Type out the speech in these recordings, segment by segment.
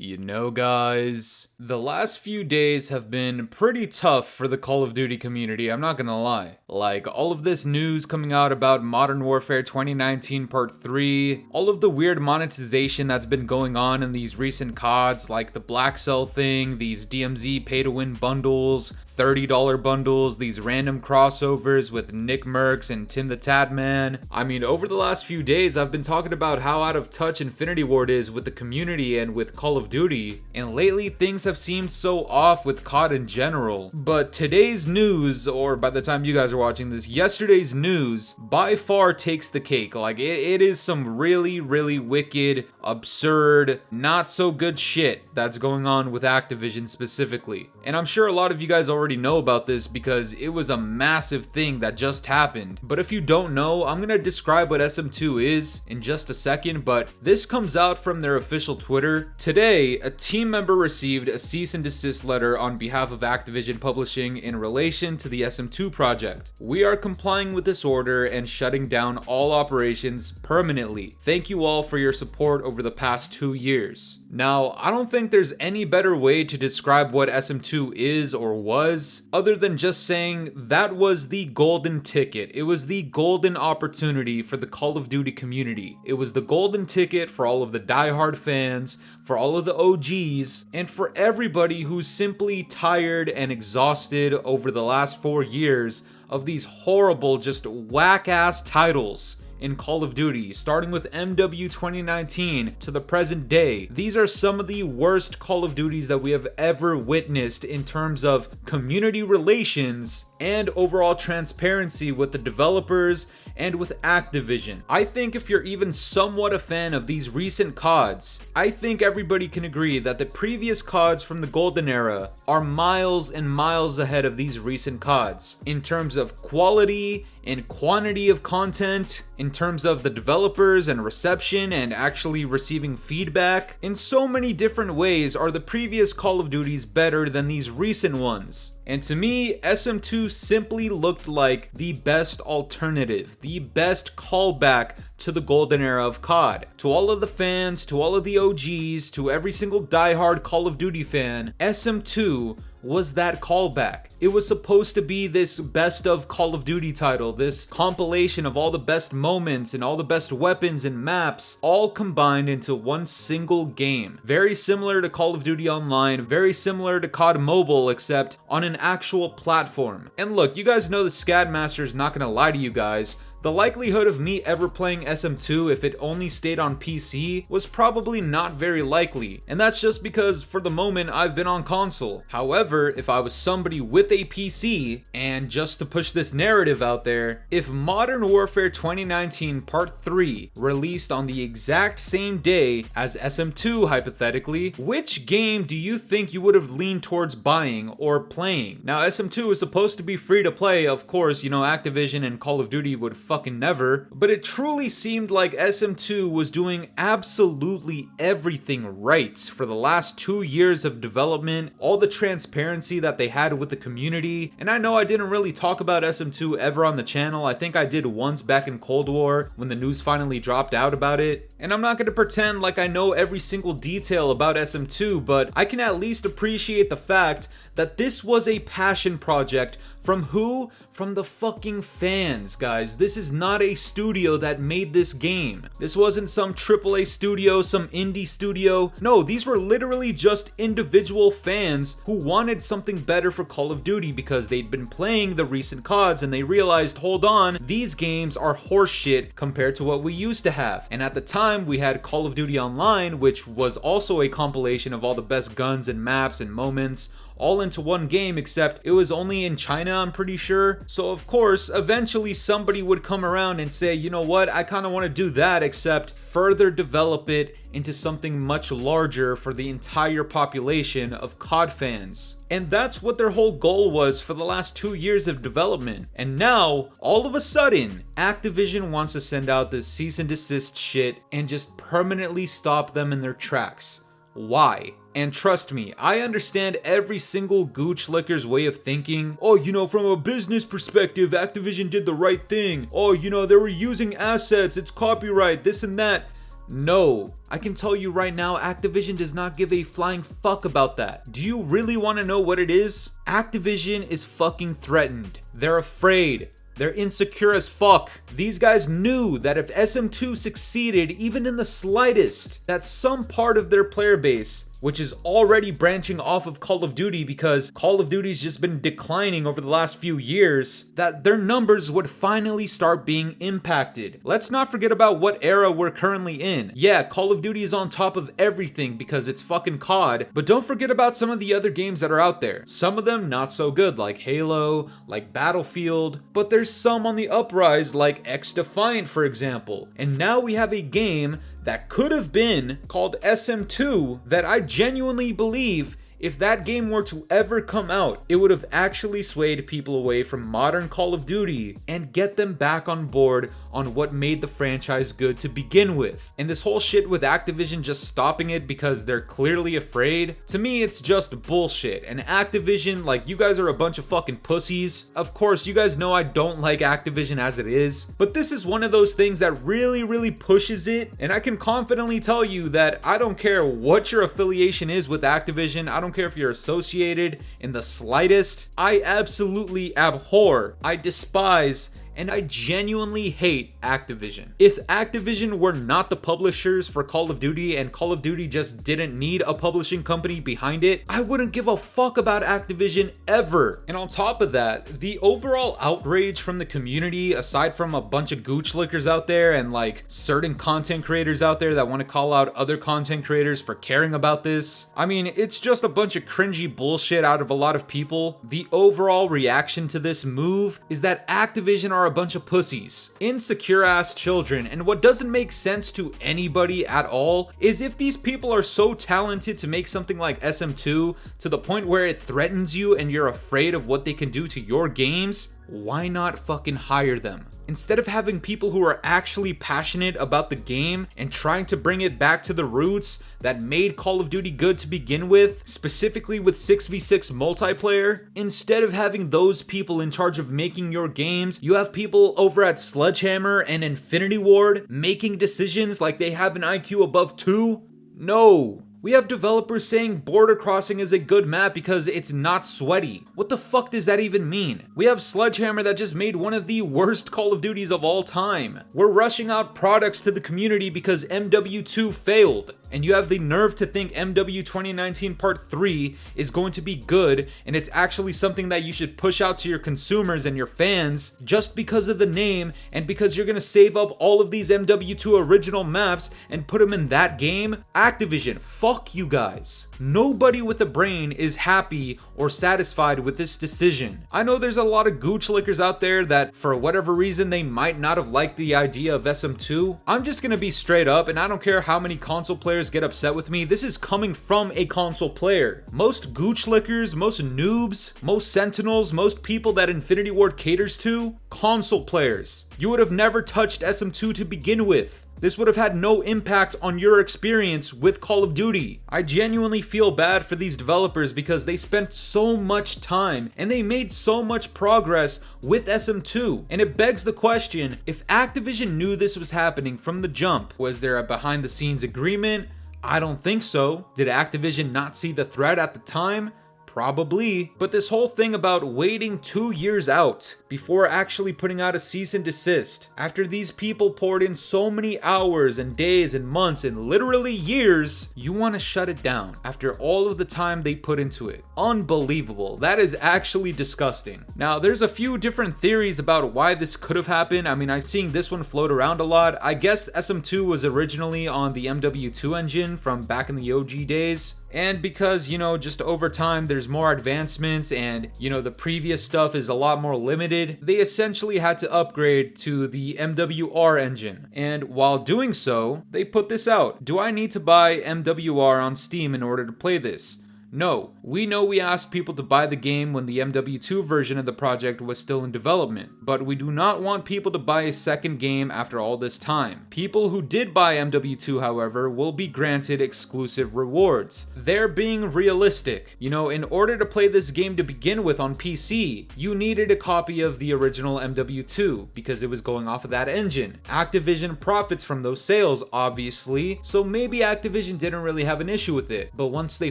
You know, guys, the last few days have been pretty tough for the Call of Duty community, I'm not gonna lie. Like, all of this news coming out about Modern Warfare 2019 Part 3, all of the weird monetization that's been going on in these recent CODs, like the Black Cell thing, these DMZ pay-to-win bundles, $30 bundles, these random crossovers with Nick Merckx and Tim the Tatman. I mean, over the last few days, I've been talking about how out of touch Infinity Ward is with the community and with Call of Duty, and lately things have seemed so off with COD in general. But today's news, or by the time you guys are watching this, yesterday's news, by far takes the cake. Like, it is some really, really wicked, absurd, not so good shit that's going on with Activision specifically. And I'm sure a lot of you guys already know about this because it was a massive thing that just happened. But if you don't know, I'm gonna describe what SM2 is in just a second, but this comes out from their official Twitter. Today, a team member received a cease and desist letter on behalf of Activision Publishing in relation to the SM2 project. We are complying with this order and shutting down all operations permanently. Thank you all for your support over the past 2 years. Now, I don't think there's any better way to describe what SM2 is or was, other than just saying that was the golden ticket. It was the golden opportunity for the Call of Duty community. It was the golden ticket for all of the diehard fans, for all of the OGs, and for everybody who's simply tired and exhausted over the last 4 years of these horrible, just whack-ass titles in Call of Duty, starting with MW 2019 to the present day. These are some of the worst Call of Duties that we have ever witnessed in terms of community relations and overall transparency with the developers and with Activision. I think if you're even somewhat a fan of these recent CODs, I think everybody can agree that the previous CODs from the Golden Era are miles and miles ahead of these recent CODs in terms of quality and quantity of content, in terms of the developers and reception and actually receiving feedback. In so many different ways are the previous Call of Duties better than these recent ones. And to me, SM2 simply looked like the best alternative, the best callback to the golden era of COD. To all of the fans, to all of the OGs, to every single diehard Call of Duty fan, SM2 was that callback. It was supposed to be this best of Call of Duty title, this compilation of all the best moments and all the best weapons and maps, all combined into one single game. Very similar to Call of Duty Online, very similar to COD Mobile, except on an actual platform. And look, you guys know the Scadmaster is not gonna lie to you guys. The likelihood of me ever playing SM2 if it only stayed on PC was probably not very likely, and that's just because for the moment I've been on console. However, if I was somebody with a PC, and just to push this narrative out there, if Modern Warfare 2019 Part 3 released on the exact same day as SM2 hypothetically, which game do you think you would have leaned towards buying or playing? Now, SM2 is supposed to be free to play, of course, you know, Activision and Call of Duty would fucking never, but it truly seemed like SM2 was doing absolutely everything right for the last 2 years of development, all the transparency that they had with the community. And I know I didn't really talk about SM2 ever on the channel. I think I did once back in Cold War when the news finally dropped out about it. And I'm not going to pretend like I know every single detail about SM2, but I can at least appreciate the fact that this was a passion project from who? From the fucking fans, guys. This is not a studio that made this game. This wasn't some AAA studio, some indie studio. No, these were literally just individual fans who wanted something better for Call of Duty because they'd been playing the recent CODs and they realized, hold on, these games are horseshit compared to what we used to have. And at the time, we had Call of Duty Online, which was also a compilation of all the best guns and maps and moments, all into one game, except it was only in China, I'm pretty sure. So of course, eventually somebody would come around and say, you know what, I kind of want to do that, except further develop it into something much larger for the entire population of COD fans. And that's what their whole goal was for the last 2 years of development. And now, all of a sudden, Activision wants to send out this cease and desist shit and just permanently stop them in their tracks. Why? And trust me, I understand every single gooch licker's way of thinking. Oh, you know, from a business perspective, Activision did the right thing. Oh, you know, they were using assets, it's copyright, this and that. No, I can tell you right now, Activision does not give a flying fuck about that. Do you really want to know what it is? Activision is fucking threatened. They're afraid. They're insecure as fuck. These guys knew that if SM2 succeeded even in the slightest, that some part of their player base, which is already branching off of Call of Duty because Call of Duty's just been declining over the last few years, that their numbers would finally start being impacted. Let's not forget about what era we're currently in. Yeah, Call of Duty is on top of everything because it's fucking COD, but don't forget about some of the other games that are out there. Some of them not so good, like Halo, like Battlefield, but there's some on the uprise like X-Defiant, for example. And now we have a game that could have been called SM2 that I genuinely believe if that game were to ever come out, it would have actually swayed people away from modern Call of Duty and get them back on board on what made the franchise good to begin with. And this whole shit with Activision just stopping it because they're clearly afraid, to me it's just bullshit. And Activision, like, you guys are a bunch of fucking pussies. Of course, you guys know I don't like Activision as it is, but this is one of those things that really pushes it. And I can confidently tell you that I don't care what your affiliation is with Activision, I don't care if you're associated in the slightest. I absolutely abhor, I despise, and I genuinely hate Activision. If Activision were not the publishers for Call of Duty and Call of Duty just didn't need a publishing company behind it, I wouldn't give a fuck about Activision ever. And on top of that, the overall outrage from the community, aside from a bunch of gooch lickers out there and like certain content creators out there that want to call out other content creators for caring about this, I mean, it's just a bunch of cringy bullshit out of a lot of people. The overall reaction to this move is that Activision are a bunch of pussies, insecure ass children, and what doesn't make sense to anybody at all is if these people are so talented to make something like SM2 to the point where it threatens you and you're afraid of what they can do to your games, why not fucking hire them? Instead of having people who are actually passionate about the game and trying to bring it back to the roots that made Call of Duty good to begin with, specifically with 6v6 multiplayer, instead of having those people in charge of making your games, you have people over at Sledgehammer and Infinity Ward making decisions like they have an IQ above 2? No. We have developers saying Border Crossing is a good map because it's not sweaty. What the fuck does that even mean? We have Sledgehammer that just made one of the worst Call of Duties of all time. We're rushing out products to the community because MW2 failed. And you have the nerve to think MW 2019 Part 3 is going to be good and it's actually something that you should push out to your consumers and your fans just because of the name and because you're gonna save up all of these MW2 original maps and put them in that game? Activision, fuck you guys. Nobody with a brain is happy or satisfied with this decision. I know there's a lot of gooch lickers out there that for whatever reason they might not have liked the idea of SM2. I'm just gonna be straight up, and I don't care how many console players get upset with me, this is coming from a console player. Most gooch lickers, most noobs, most sentinels, most people that Infinity Ward caters to, console players. You would have never touched SM2 to begin with. This would have had no impact on your experience with Call of Duty. I genuinely feel bad for these developers because they spent so much time and they made so much progress with SM2. And it begs the question, if Activision knew this was happening from the jump, was there a behind the scenes agreement? I don't think so. Did Activision not see the threat at the time? Probably. But this whole thing about waiting 2 years out before actually putting out a cease and desist, after these people poured in so many hours and days and months and literally years, you want to shut it down after all of the time they put into it. Unbelievable. That is actually disgusting. Now, there's a few different theories about why this could have happened. I mean, I've seen this one float around a lot. I guess SM2 was originally on the MW2 engine from back in the OG days. And because, just over time there's more advancements and, the previous stuff is a lot more limited, they essentially had to upgrade to the MWR engine. And while doing so, they put this out. Do I need to buy MWR on Steam in order to play this? No, we know we asked people to buy the game when the MW2 version of the project was still in development, but we do not want people to buy a second game after all this time. People who did buy MW2, however, will be granted exclusive rewards. They're being realistic. You know, in order to play this game to begin with on PC, you needed a copy of the original MW2 because it was going off of that engine. Activision profits from those sales, obviously, so maybe Activision didn't really have an issue with it, but once they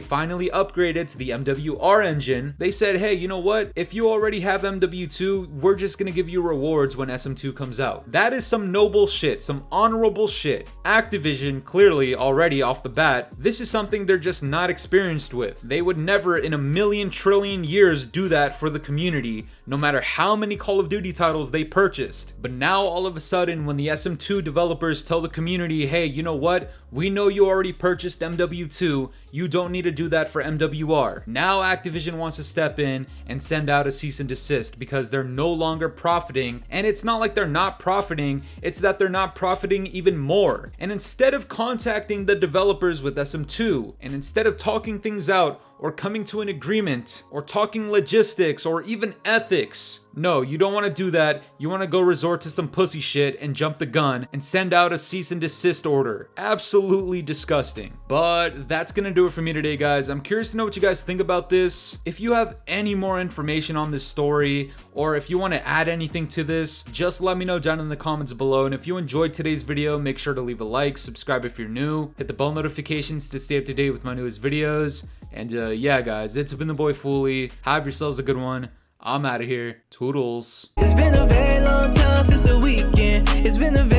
finally upgraded to the MWR engine, they said, hey, you know what? If you already have MW2, we're just gonna give you rewards when SM2 comes out. That is some noble shit, some honorable shit. Activision, clearly, already off the bat, this is something they're just not experienced with. They would never in a million trillion years do that for the community, no matter how many Call of Duty titles they purchased. But now, all of a sudden, when the SM2 developers tell the community, hey, you know what? We know you already purchased MW2, you don't need to do that for MWR. Now Activision wants to step in and send out a cease and desist because they're no longer profiting, and it's not like they're not profiting, it's that they're not profiting even more. And instead of contacting the developers with SM2, and instead of talking things out, or coming to an agreement, or talking logistics, or even ethics. No, you don't want to do that. You want to go resort to some pussy shit and jump the gun and send out a cease and desist order. Absolutely disgusting. But that's gonna do it for me today, guys. I'm curious to know what you guys think about this. If you have any more information on this story, or if you want to add anything to this, just let me know down in the comments below. And if you enjoyed today's video, make sure to leave a like, subscribe if you're new, hit the bell notifications to stay up to date with my newest videos. And yeah, guys, it's been the boy Fooly. Have yourselves a good one. I'm out of here. Toodles. It's been a very long time since the weekend. It's been a very